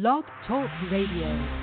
Blog Talk Radio.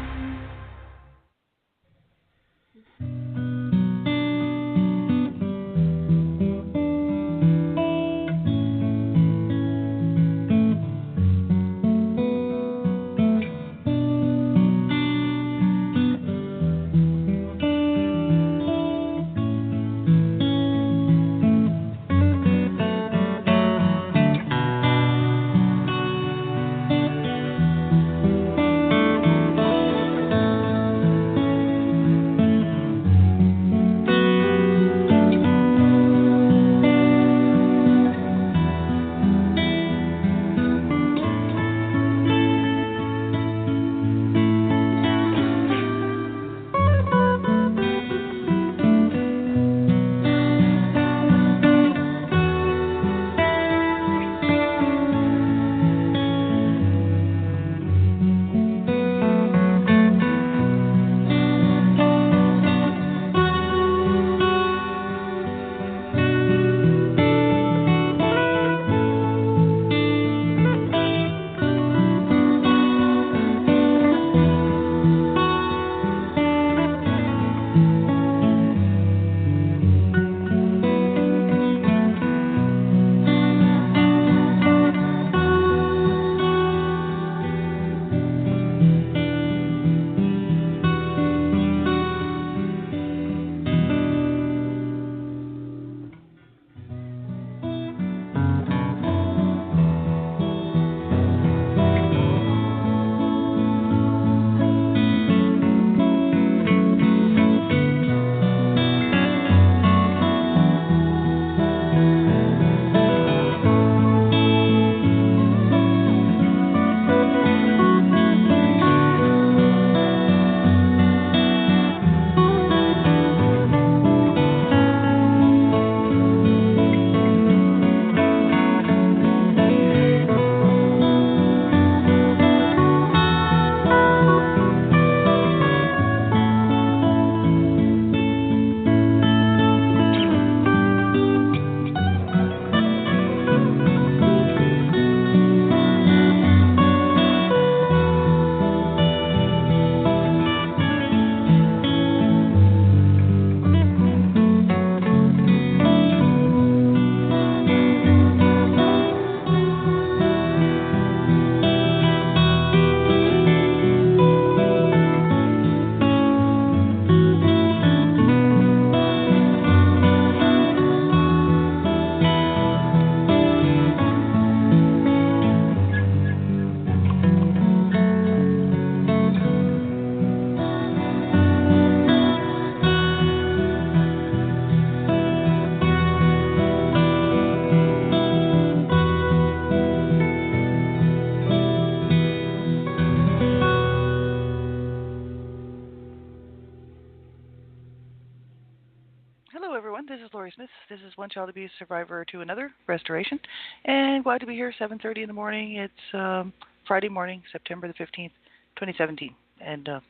This is One Child Abuse Survivor to Another, Restoration, and glad to be here, 7:30 in the morning. It's Friday morning, September the 15th, 2017, and I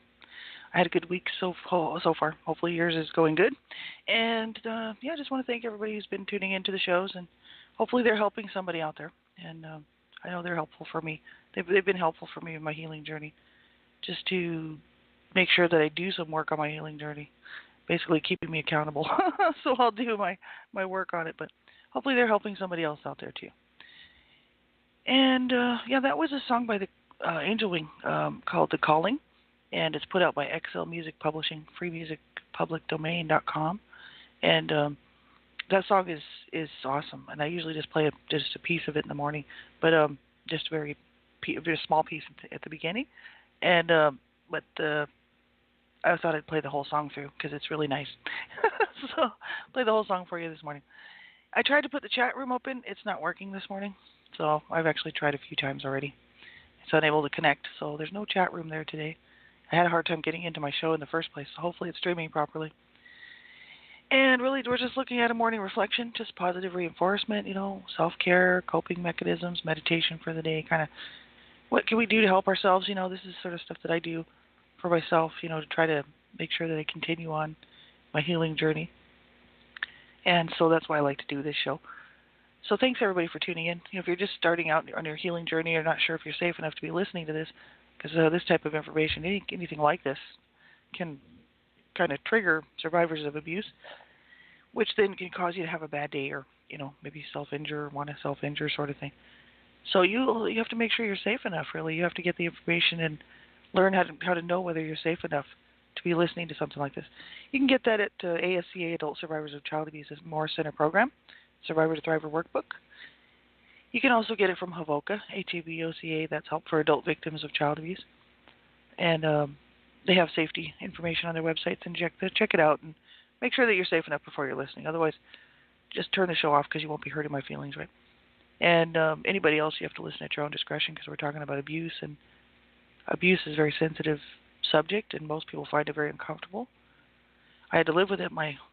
had a good week so far. Hopefully yours is going good, and I just want to thank everybody who's been tuning into the shows, and hopefully they're helping somebody out there, and I know they're helpful for me. They've been helpful for me in my healing journey, just to make sure that I do some work on my healing journey. Basically keeping me accountable. So I'll do my work on it, but hopefully they're helping somebody else out there too. And that was a song by the Angel Wing called The Calling, and it's put out by XL Music Publishing, freemusicpublicdomain.com. And that song is awesome, and I usually just play just a piece of it in the morning, but just a very small piece at the beginning. And I thought I'd play the whole song through because it's really nice. So play the whole song for you this morning. I tried to put the chat room open. It's not working this morning. So I've actually tried a few times already. It's unable to connect. So there's no chat room there today. I had a hard time getting into my show in the first place. So hopefully it's streaming properly. And really we're just looking at a morning reflection, just positive reinforcement, self-care, coping mechanisms, meditation for the day, kind of what can we do to help ourselves? This is sort of stuff that I do for myself, to try to make sure that I continue on my healing journey. And so that's why I like to do this show. So thanks everybody for tuning in. If you're just starting out on your healing journey or not sure if you're safe enough to be listening to this, because this type of information, anything like this, can kind of trigger survivors of abuse, which then can cause you to have a bad day, or maybe self-injure, want to self-injure, sort of thing. So you have to make sure you're safe enough. Really, you have to get the information and learn how to know whether you're safe enough to be listening to something like this. You can get that at ASCA, Adult Survivors of Child Abuse More Center Program, Survivor to Thriver Workbook. You can also get it from HAVOCA, HAVOCA, that's Help for Adult Victims of Child Abuse. And they have safety information on their websites, and check it out and make sure that you're safe enough before you're listening. Otherwise, just turn the show off because you won't be hurting my feelings, right? And anybody else, you have to listen at your own discretion because we're talking about abuse, and abuse is a very sensitive subject, and most people find it very uncomfortable. I had to live with it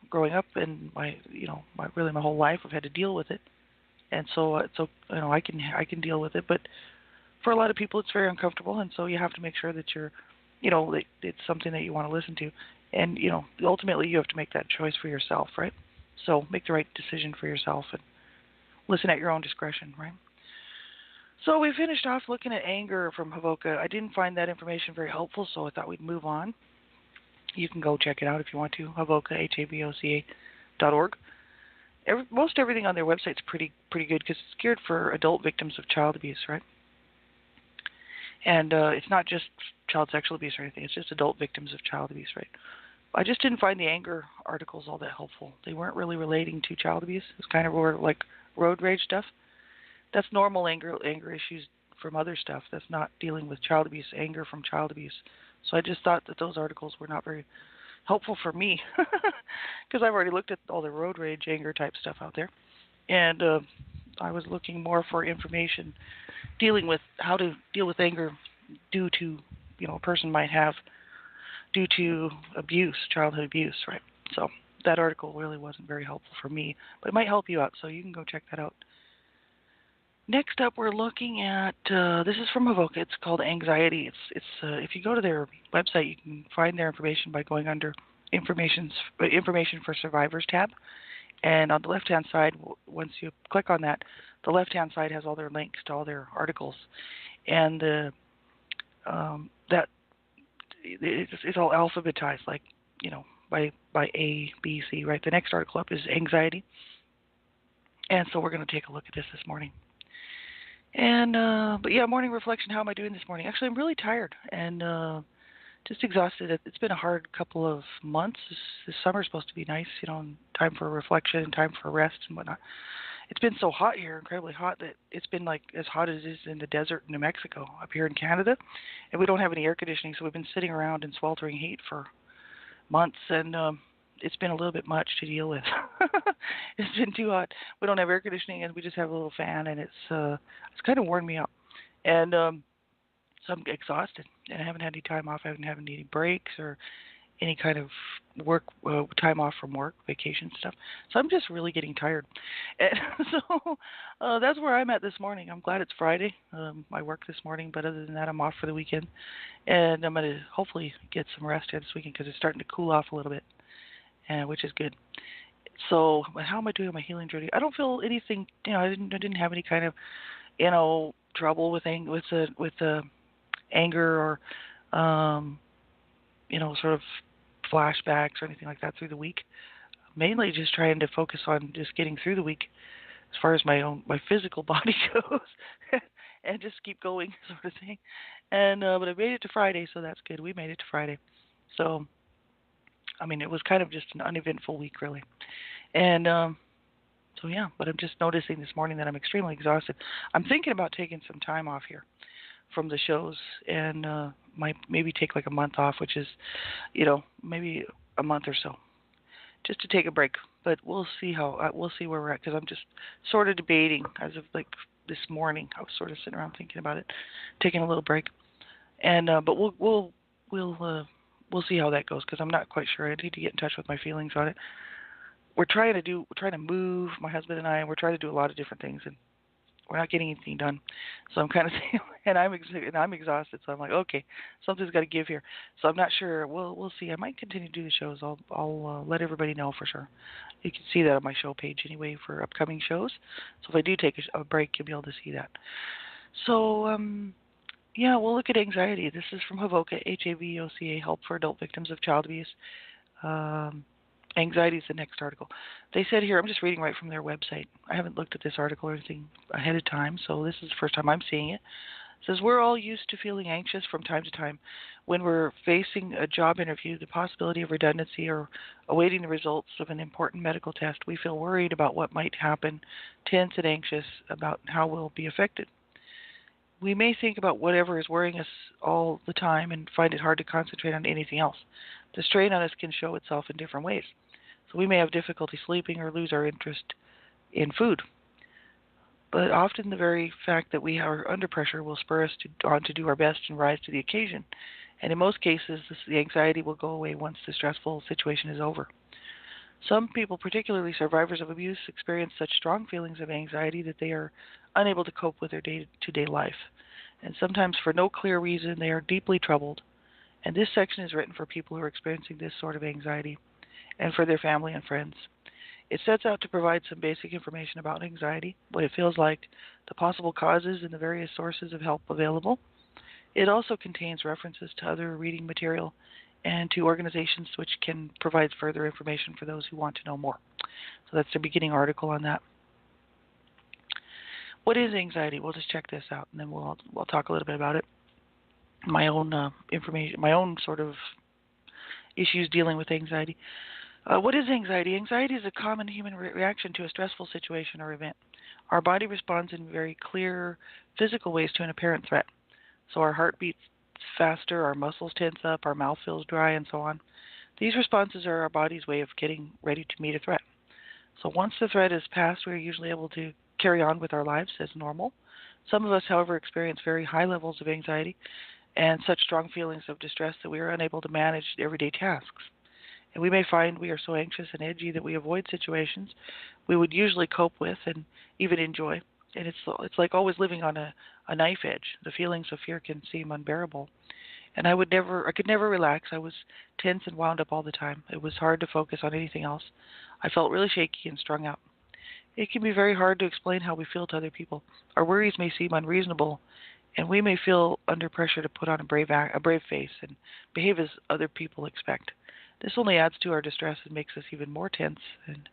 growing up, and my whole life I've had to deal with it. And so I can deal with it, but for a lot of people it's very uncomfortable, and so you have to make sure that you're, that it's something that you want to listen to, and ultimately you have to make that choice for yourself, right? So make the right decision for yourself and listen at your own discretion, right? So we finished off looking at anger from HAVOCA. I didn't find that information very helpful, so I thought we'd move on. You can go check it out if you want to, HAVOCA, HAVOCA.org. Most everything on their website is pretty good because it's geared for adult victims of child abuse, right? And it's not just child sexual abuse or anything. It's just adult victims of child abuse, right? I just didn't find the anger articles all that helpful. They weren't really relating to child abuse. It was kind of more like road rage stuff. That's normal anger issues from other stuff. That's not dealing with child abuse, anger from child abuse. So I just thought that those articles were not very helpful for me because I've already looked at all the road rage, anger type stuff out there. And I was looking more for information dealing with how to deal with anger due to, a person might have due to abuse, childhood abuse, right? So that article really wasn't very helpful for me, but it might help you out, so you can go check that out. Next up, we're looking at, this is from HAVOCA. It's called Anxiety. It's if you go to their website, you can find their information by going under Information for Survivors tab. And on the left-hand side, once you click on that, the left-hand side has all their links to all their articles. And it's all alphabetized, like, by A, B, C, right? The next article up is Anxiety. And so we're going to take a look at this morning. And, but yeah, morning reflection. How am I doing this morning? Actually, I'm really tired and just exhausted. It's been a hard couple of months. This summer's supposed to be nice, and time for reflection and time for rest and whatnot. It's been so hot here, incredibly hot, that it's been like as hot as it is in the desert in New Mexico up here in Canada. And we don't have any air conditioning, so we've been sitting around in sweltering heat for months, and it's been a little bit much to deal with. It's been too hot. We don't have air conditioning, and we just have a little fan, and it's kind of worn me out. And so I'm exhausted, and I haven't had any time off. I haven't had any breaks or any kind of work time off from work, vacation stuff. So I'm just really getting tired. And so that's where I'm at this morning. I'm glad it's Friday. I work this morning, but other than that, I'm off for the weekend. And I'm going to hopefully get some rest here this weekend because it's starting to cool off a little bit, which is good. So how am I doing on my healing journey? I don't feel anything, I didn't have any kind of, trouble with anger or, sort of flashbacks or anything like that through the week. Mainly just trying to focus on just getting through the week as far as my physical body goes and just keep going, sort of thing. And but I made it to Friday, so that's good. We made it to Friday. So it was kind of just an uneventful week, really. And so yeah, but I'm just noticing this morning that I'm extremely exhausted. I'm thinking about taking some time off here from the shows and might maybe take like a month off, which is, maybe a month or so, just to take a break. But we'll see we'll see where we're at, because I'm just sort of debating as of like this morning. I was sort of sitting around thinking about it, taking a little break, and but we'll see how that goes, because I'm not quite sure. I need to get in touch with my feelings on it. We're trying to move, my husband and I, and we're trying to do a lot of different things, and we're not getting anything done. So I'm kind of saying, and I'm exhausted. So I'm like, okay, something's got to give here. So I'm not sure. We'll see. I might continue to do the shows. I'll let everybody know for sure. You can see that on my show page anyway for upcoming shows. So if I do take a break, you'll be able to see that. So Yeah, we'll look at anxiety. This is from HAVOCA, HAVOCA, Help for Adult Victims of Child Abuse. Um, Anxiety is the next article. They said here, I'm just reading right from their website. I haven't looked at this article or anything ahead of time, so this is the first time I'm seeing it. It says, we're all used to feeling anxious from time to time. When we're facing a job interview, the possibility of redundancy, or awaiting the results of an important medical test, we feel worried about what might happen, tense and anxious about how we'll be affected. We may think about whatever is worrying us all the time and find it hard to concentrate on anything else. The strain on us can show itself in different ways. So we may have difficulty sleeping or lose our interest in food. But often the very fact that we are under pressure will spur us on to do our best and rise to the occasion. And in most cases, the anxiety will go away once the stressful situation is over. Some people, particularly survivors of abuse, experience such strong feelings of anxiety that they are unable to cope with their day-to-day life. And sometimes for no clear reason, they are deeply troubled. And this section is written for people who are experiencing this sort of anxiety and for their family and friends. It sets out to provide some basic information about anxiety, what it feels like, the possible causes, and the various sources of help available. It also contains references to other reading material and to organizations which can provide further information for those who want to know more. So that's the beginning article on that. What is anxiety? We'll just check this out, and then we'll talk a little bit about it. My own information, my own sort of issues dealing with anxiety. What is anxiety? Anxiety is a common human reaction to a stressful situation or event. Our body responds in very clear physical ways to an apparent threat. So our heart beats faster, our muscles tense up, our mouth feels dry, and so on. These responses are our body's way of getting ready to meet a threat. So once the threat is past, we are usually able to carry on with our lives as normal. Some of us, however, experience very high levels of anxiety and such strong feelings of distress that we are unable to manage everyday tasks. And we may find we are so anxious and edgy that we avoid situations we would usually cope with and even enjoy. And it's like always living on a knife edge. The feelings of fear can seem unbearable. And I could never relax. I was tense and wound up all the time. It was hard to focus on anything else. I felt really shaky and strung out. It can be very hard to explain how we feel to other people. Our worries may seem unreasonable, and we may feel under pressure to put on a brave face and behave as other people expect. This only adds to our distress and makes us even more tense. And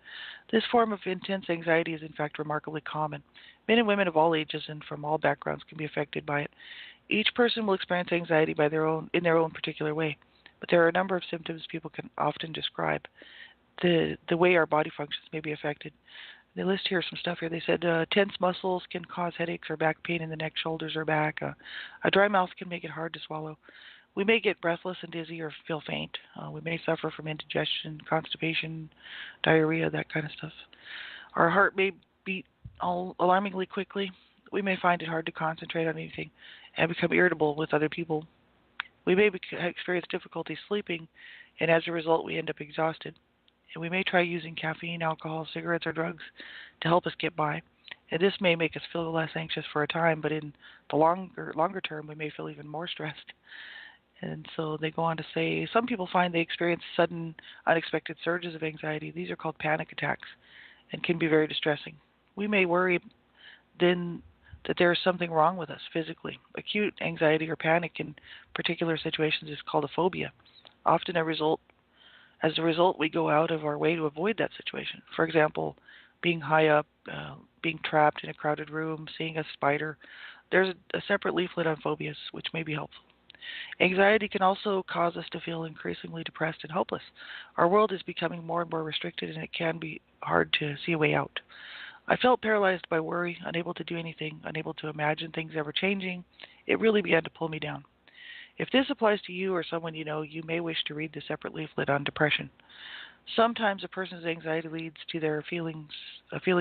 this form of intense anxiety is in fact remarkably common. Men and women of all ages and from all backgrounds can be affected by it. Each person will experience anxiety in their own particular way, but there are a number of symptoms people can often describe. The way our body functions may be affected. They list here some stuff here. They said tense muscles can cause headaches or back pain in the neck, shoulders, or back. A dry mouth can make it hard to swallow. We may get breathless and dizzy or feel faint. We may suffer from indigestion, constipation, diarrhea, that kind of stuff. Our heart may beat alarmingly quickly. We may find it hard to concentrate on anything and become irritable with other people. We may experience difficulty sleeping, and as a result, we end up exhausted. And we may try using caffeine, alcohol, cigarettes, or drugs to help us get by. And this may make us feel less anxious for a time, but in the longer term, we may feel even more stressed. And so they go on to say, some people find they experience sudden, unexpected surges of anxiety. These are called panic attacks and can be very distressing. We may worry then that there is something wrong with us physically. Acute anxiety or panic in particular situations is called a phobia. Often as a result, we go out of our way to avoid that situation. For example, being high up, being trapped in a crowded room, seeing a spider. There's a separate leaflet on phobias, which may be helpful. Anxiety can also cause us to feel increasingly depressed and hopeless. Our world is becoming more and more restricted, and it can be hard to see a way out. I felt paralyzed by worry, unable to do anything, unable to imagine things ever changing. It really began to pull me down. If this applies to you or someone you know, you may wish to read the separate leaflet on depression. Sometimes a person's anxiety leads to a feeling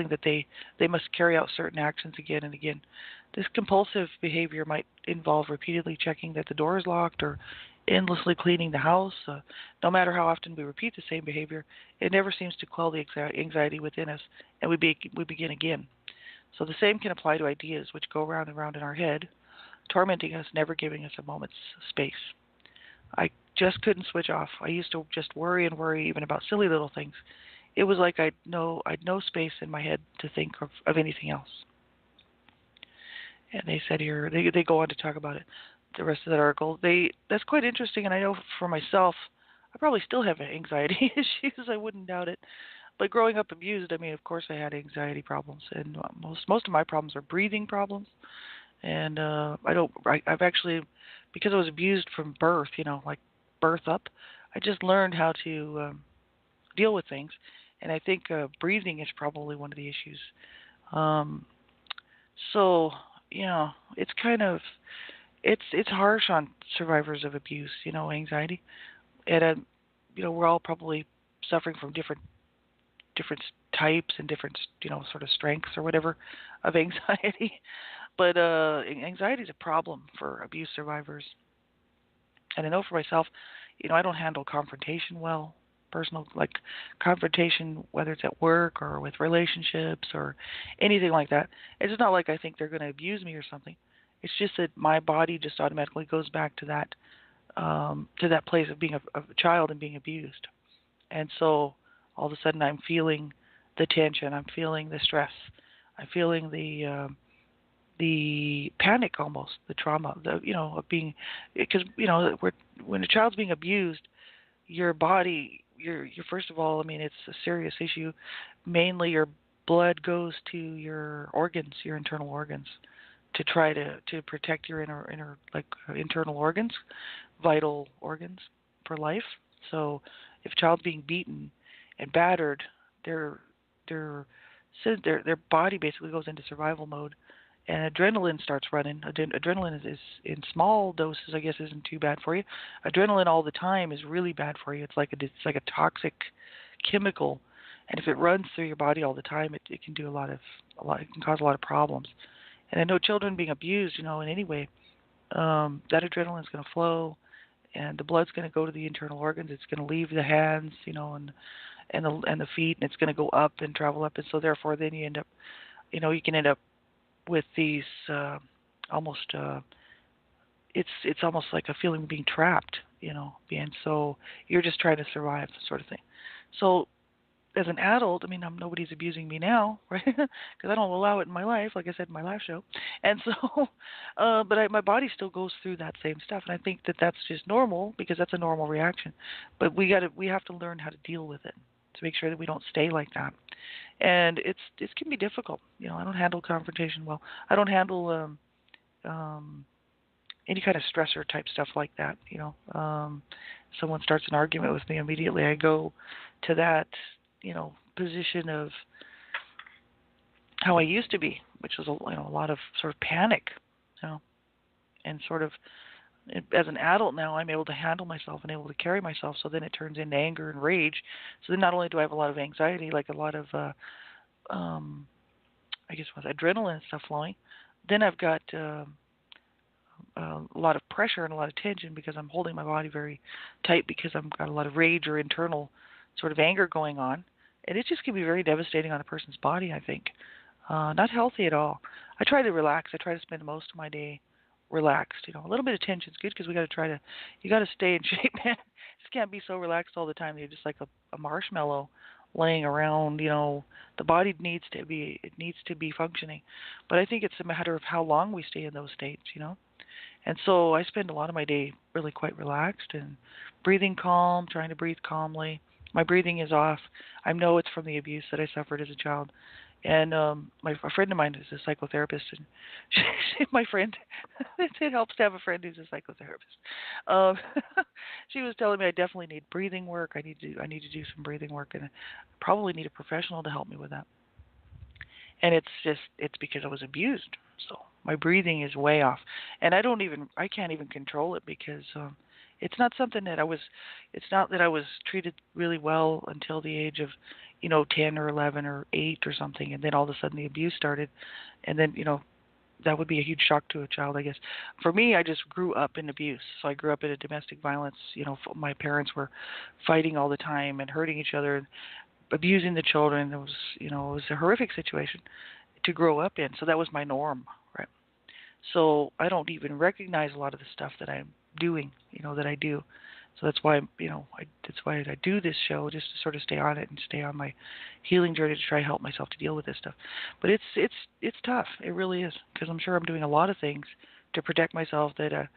that they must carry out certain actions again and again. This compulsive behavior might involve repeatedly checking that the door is locked or endlessly cleaning the house. No matter how often we repeat the same behavior, it never seems to quell the anxiety within us, and we begin again. So the same can apply to ideas which go round and round in our head, tormenting us, never giving us a moment's space. I just couldn't switch off. I used to just worry and worry even about silly little things. It was like I'd no space in my head to think of anything else. And they said here, they go on to talk about it, the rest of that article. That's quite interesting, and I know for myself, I probably still have anxiety issues. I wouldn't doubt it. But growing up abused, I mean, of course, I had anxiety problems, and most of my problems are breathing problems. And I've actually, because I was abused from birth, like birth up, I just learned how to deal with things. And I think breathing is probably one of the issues. Um, so, it's kind of it's harsh on survivors of abuse, anxiety, and we're all probably suffering from different types and different, sort of strengths or whatever of anxiety. But anxiety is a problem for abuse survivors. And I know for myself, I don't handle confrontation well. Personal, like confrontation, whether it's at work or with relationships or anything like that. It's not like I think they're going to abuse me or something. It's just that my body just automatically goes back to that place of being a child and being abused. And so all of a sudden I'm feeling the tension, I'm feeling the stress, I'm feeling the panic, almost the trauma, of being, because when a child's being abused, your body, your first of all, I mean, it's a serious issue. Mainly, your blood goes to your organs, your internal organs, to try to protect your internal organs, vital organs for life. So, if a child's being beaten and battered, their body basically goes into survival mode, and adrenaline starts running. Adrenaline is in small doses, I guess, isn't too bad for you. Adrenaline all the time is really bad for you. It's like a toxic chemical, and if it runs through your body all the time, it can do a lot. It can cause a lot of problems. And I know children being abused, in any way, that adrenaline is going to flow, and the blood's going to go to the internal organs. It's going to leave the hands, and the feet, and it's going to go up and travel up, and so therefore then you end up, you can end up with these almost it's almost like a feeling of being trapped, and so you're just trying to survive, sort of thing. So as an adult, I mean, nobody's abusing me now, right? Because I don't allow it in my life, like I said in my last show. And so, but my body still goes through that same stuff, and I think that that's just normal because that's a normal reaction. But we have to learn how to deal with it to make sure that we don't stay like that. And it can be difficult. I don't handle confrontation well. I don't handle any kind of stressor type stuff like that. Someone starts an argument with me, immediately I go to that, position of how I used to be, which was a lot of sort of panic, and sort of as an adult now I'm able to handle myself and able to carry myself. So then it turns into anger and rage. So then not only do I have a lot of anxiety, like a lot of I guess with adrenaline and stuff flowing, then I've got a lot of pressure and a lot of tension because I'm holding my body very tight because I've got a lot of rage or internal sort of anger going on. And it just can be very devastating on a person's body, I think. Not healthy at all. I try to relax. I try to spend most of my day relaxed. A little bit of tension is good because you got to stay in shape, man. Just can't be so relaxed all the time. You're just like a marshmallow laying around. The body needs to be functioning. But I think it's a matter of how long we stay in those states, And so I spend a lot of my day really quite relaxed and breathing calm, trying to breathe calmly. My breathing is off. I know it's from the abuse that I suffered as a child. And a friend of mine is a psychotherapist, and my friend, it helps to have a friend who's a psychotherapist. She was telling me I definitely need breathing work. I need to do some breathing work, and I probably need a professional to help me with that. And it's because I was abused, so my breathing is way off, and I can't even control it because it's not something that it's not that I was treated really well until the age of 10 or 11 or 8 or something, and then all of a sudden the abuse started, and then that would be a huge shock to a child, I guess. For me, I just grew up in abuse. So I grew up in a domestic violence. My parents were fighting all the time and hurting each other and abusing the children. It was a horrific situation to grow up in. So that was my norm, right? So I don't even recognize a lot of the stuff that I'm doing, that I do. So that's why that's why I do this show, just to sort of stay on it and stay on my healing journey to try to help myself to deal with this stuff. But it's tough. It really is, because I'm sure I'm doing a lot of things to protect myself that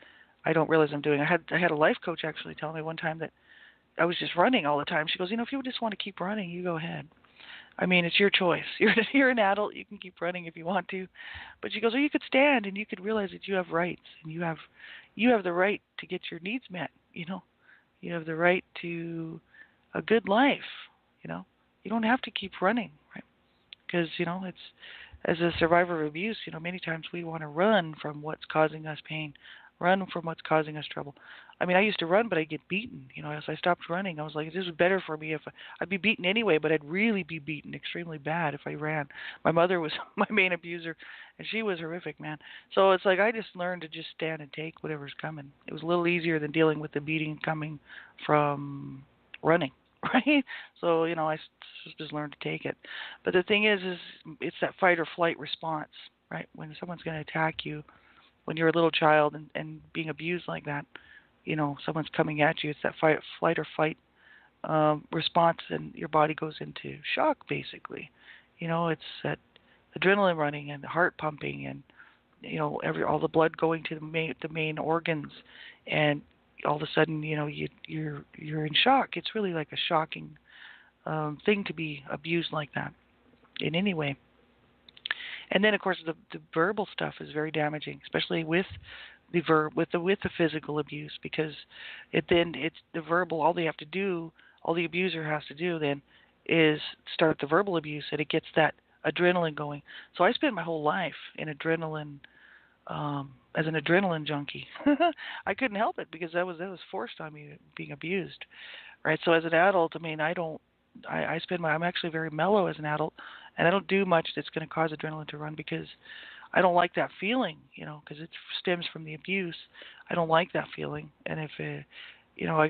I don't realize I'm doing. I had a life coach actually tell me one time that I was just running all the time. She goes, if you just want to keep running, you go ahead. I mean, it's your choice. You're an adult. You can keep running if you want to. But she goes, or you could stand and you could realize that you have rights and you have the right to get your needs met. You have the right to a good life. You don't have to keep running, right? Because it's, as a survivor of abuse, many times we want to run from what's causing us pain, run from what's causing us trouble. I mean, I used to run, but I'd get beaten. As I stopped running, I was like, this was better for me if I'd be beaten anyway, but I'd really be beaten extremely bad if I ran. My mother was my main abuser, and she was horrific, man. So it's like I just learned to just stand and take whatever's coming. It was a little easier than dealing with the beating coming from running, right? So, I just learned to take it. But the thing is it's that fight or flight response, right? When someone's going to attack you, when you're a little child and being abused like that, someone's coming at you, it's that flight or fight response, and your body goes into shock, basically. It's that adrenaline running and the heart pumping and, all the blood going to the main organs, and all of a sudden, you're in shock. It's really like a shocking thing to be abused like that in any way. And then, of course, the verbal stuff is very damaging, especially with the physical abuse, because it's the verbal. All the abuser has to do then is start the verbal abuse, and it gets that adrenaline going. So I spent my whole life in adrenaline, as an adrenaline junkie. I couldn't help it because that was forced on me, being abused, right? So as an adult, I mean, I'm actually very mellow as an adult, and I don't do much that's going to cause adrenaline to run, because I don't like that feeling, because it stems from the abuse. I don't like that feeling, and if I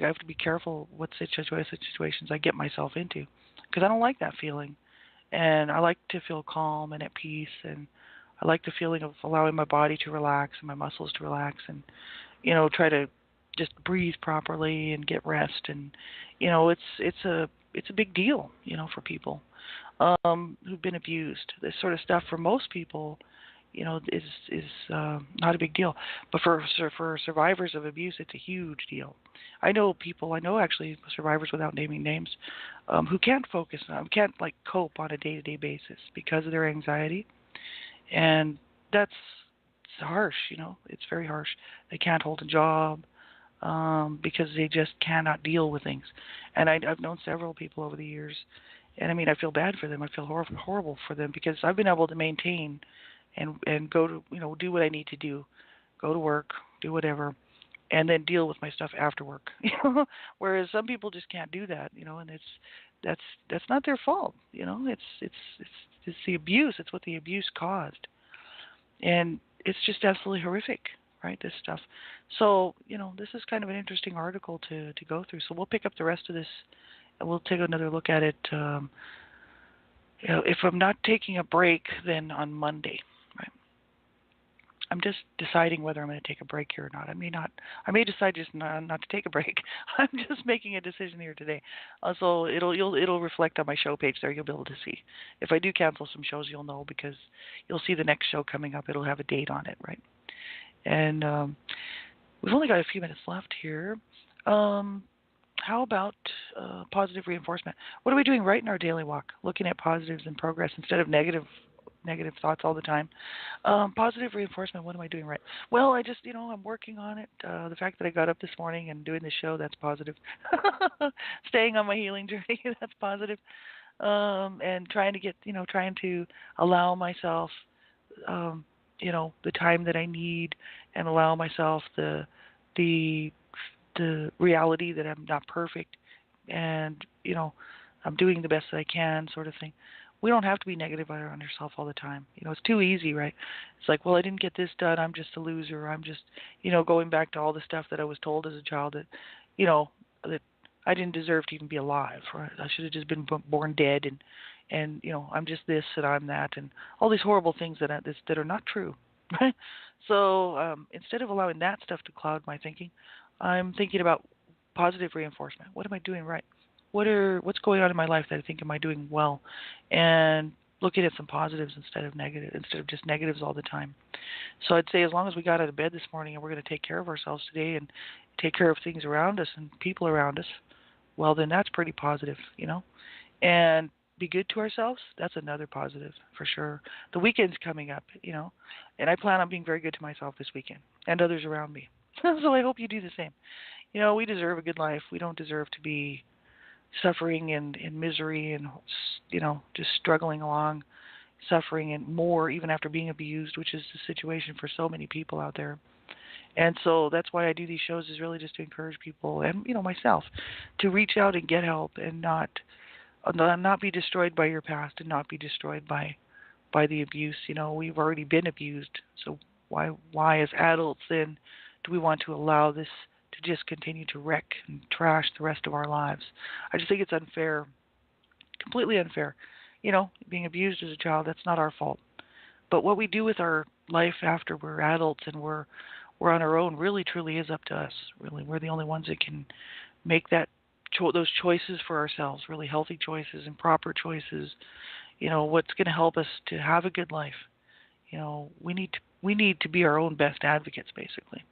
have to be careful what situations I get myself into, because I don't like that feeling, and I like to feel calm and at peace, and I like the feeling of allowing my body to relax and my muscles to relax, and try to just breathe properly and get rest, and it's a big deal, for people who've been abused. This sort of stuff for most people, is not a big deal, but for survivors of abuse, it's a huge deal. I know actually survivors, without naming names, who can't cope on a day-to-day basis because of their anxiety, and that's harsh. It's very harsh. They can't hold a job because they just cannot deal with things. And I've known several people over the years, and I mean, I feel bad for them. I feel horrible for them, because I've been able to maintain and go to do what I need to do, go to work, do whatever, and then deal with my stuff after work. Whereas some people just can't do that, and that's not their fault. It's the abuse. It's what the abuse caused, and it's just absolutely horrific, right? This stuff. So this is kind of an interesting article to go through. So we'll pick up the rest of this, and we'll take another look at it. If I'm not taking a break, then on Monday. I'm just deciding whether I'm going to take a break here or not. I may not. I may decide just not to take a break. I'm just making a decision here today. So it'll reflect on my show page there. You'll be able to see. If I do cancel some shows, you'll know, because you'll see the next show coming up. It'll have a date on it, right? And we've only got a few minutes left here. How about positive reinforcement? What are we doing right in our daily walk? Looking at positives and progress instead of negative thoughts all the time. Positive reinforcement, what am I doing right? Well, I just, I'm working on it. The fact that I got up this morning and doing the show, that's positive. Staying on my healing journey, that's positive. And trying to allow myself, the time that I need, and allow myself the reality that I'm not perfect, and, I'm doing the best that I can, sort of thing. We don't have to be negative on yourself all the time. It's too easy, right? It's like, well, I didn't get this done. I'm just a loser. I'm just, going back to all the stuff that I was told as a child that, that I didn't deserve to even be alive. Right? I should have just been born dead, and I'm just this and I'm that, and all these horrible things that are not true. Right? So instead of allowing that stuff to cloud my thinking, I'm thinking about positive reinforcement. What am I doing right? What's going on in my life that I think am I doing well? And looking at some positives instead of just negatives all the time. So I'd say as long as we got out of bed this morning and we're going to take care of ourselves today and take care of things around us and people around us, well, then that's pretty positive, And be good to ourselves, that's another positive for sure. The weekend's coming up, and I plan on being very good to myself this weekend and others around me. So I hope you do the same. We deserve a good life. We don't deserve to be suffering and in misery and, just struggling along, suffering and more even after being abused, which is the situation for so many people out there. And so that's why I do these shows, is really just to encourage people and, myself to reach out and get help and not be destroyed by your past and not be destroyed by the abuse. We've already been abused, so why as adults then do we want to allow this to just continue to wreck and trash the rest of our lives? I just think it's unfair, completely unfair. Being abused as a child, that's not our fault. But what we do with our life after we're adults and we're on our own really truly is up to us. Really, we're the only ones that can make those choices for ourselves, really healthy choices and proper choices. What's going to help us to have a good life. We need to be our own best advocates, basically.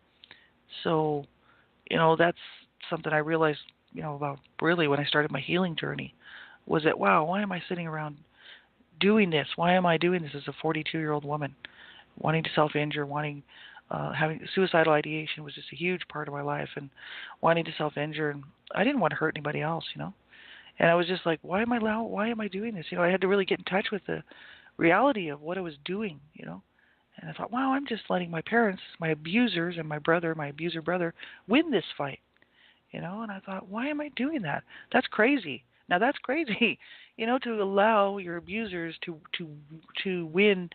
So, that's something I realized, about really when I started my healing journey, was that, wow, why am I sitting around doing this? Why am I doing this as a 42-year-old woman, wanting to self-injure, having suicidal ideation was just a huge part of my life, and wanting to self-injure, and I didn't want to hurt anybody else, And I was just like, why am I doing this? I had to really get in touch with the reality of what I was doing, And I thought, wow, I'm just letting my parents, my abusers, and my abuser brother, win this fight, And I thought, why am I doing that? That's crazy. Now that's crazy, to allow your abusers to win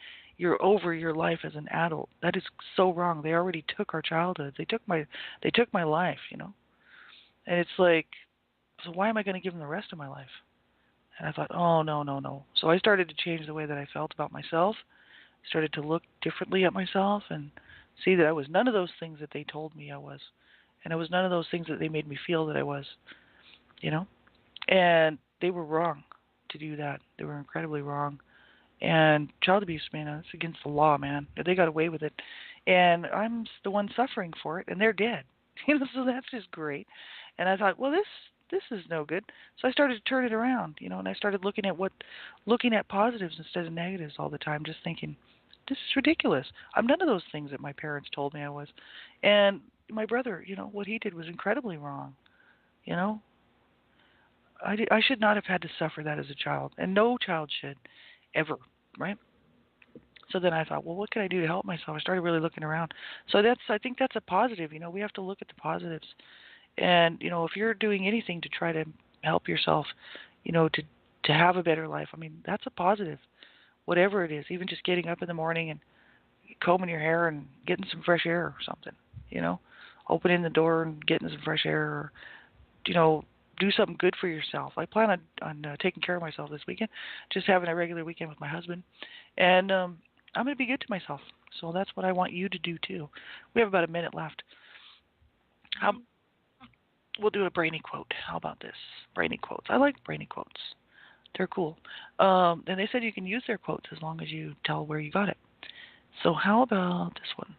over your life as an adult. That is so wrong. They already took our childhood. They took my life, And it's like, so why am I going to give them the rest of my life? And I thought, oh, no. So I started to change the way that I felt about myself. Started to look differently at myself and see that I was none of those things that they told me I was. And I was none of those things that they made me feel that I was, And they were wrong to do that. They were incredibly wrong. And child abuse, man, it's against the law, man. They got away with it. And I'm the one suffering for it, and they're dead. So that's just great. And I thought, well, this is no good. So I started to turn it around, and I started looking at positives instead of negatives all the time, just thinking, this is ridiculous. I'm none of those things that my parents told me I was. And my brother, what he did was incredibly wrong, I should not have had to suffer that as a child, and no child should, ever, right? So then I thought, well, what can I do to help myself? I started really looking around. So I think that's a positive. We have to look at the positives, and if you're doing anything to try to help yourself, to have a better life, I mean, that's a positive, whatever it is. Even just getting up in the morning and combing your hair and getting some fresh air or something, opening the door and getting some fresh air, or do something good for yourself. I plan on taking care of myself this weekend, just having a regular weekend with my husband. And I'm going to be good to myself. So that's what I want you to do too. We have about a minute left. We'll do a brainy quote. How about this? Brainy quotes. I like brainy quotes. They're cool. And they said you can use their quotes as long as you tell where you got it. So how about this one?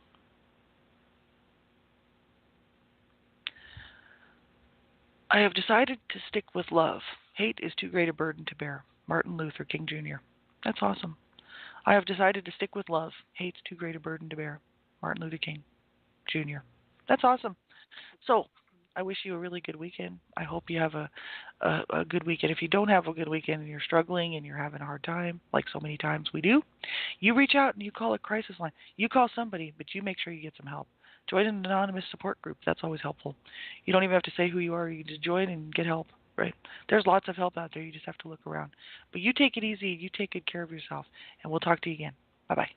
I have decided to stick with love. Hate is too great a burden to bear. Martin Luther King Jr. That's awesome. I have decided to stick with love. Hate's too great a burden to bear. Martin Luther King Jr. That's awesome. So I wish you a really good weekend. I hope you have a good weekend. If you don't have a good weekend and you're struggling and you're having a hard time, like so many times we do, you reach out and you call a crisis line. You call somebody, but you make sure you get some help. Join an anonymous support group. That's always helpful. You don't even have to say who you are. You can just join and get help, right? There's lots of help out there. You just have to look around. But you take it easy. You take good care of yourself. And we'll talk to you again. Bye-bye.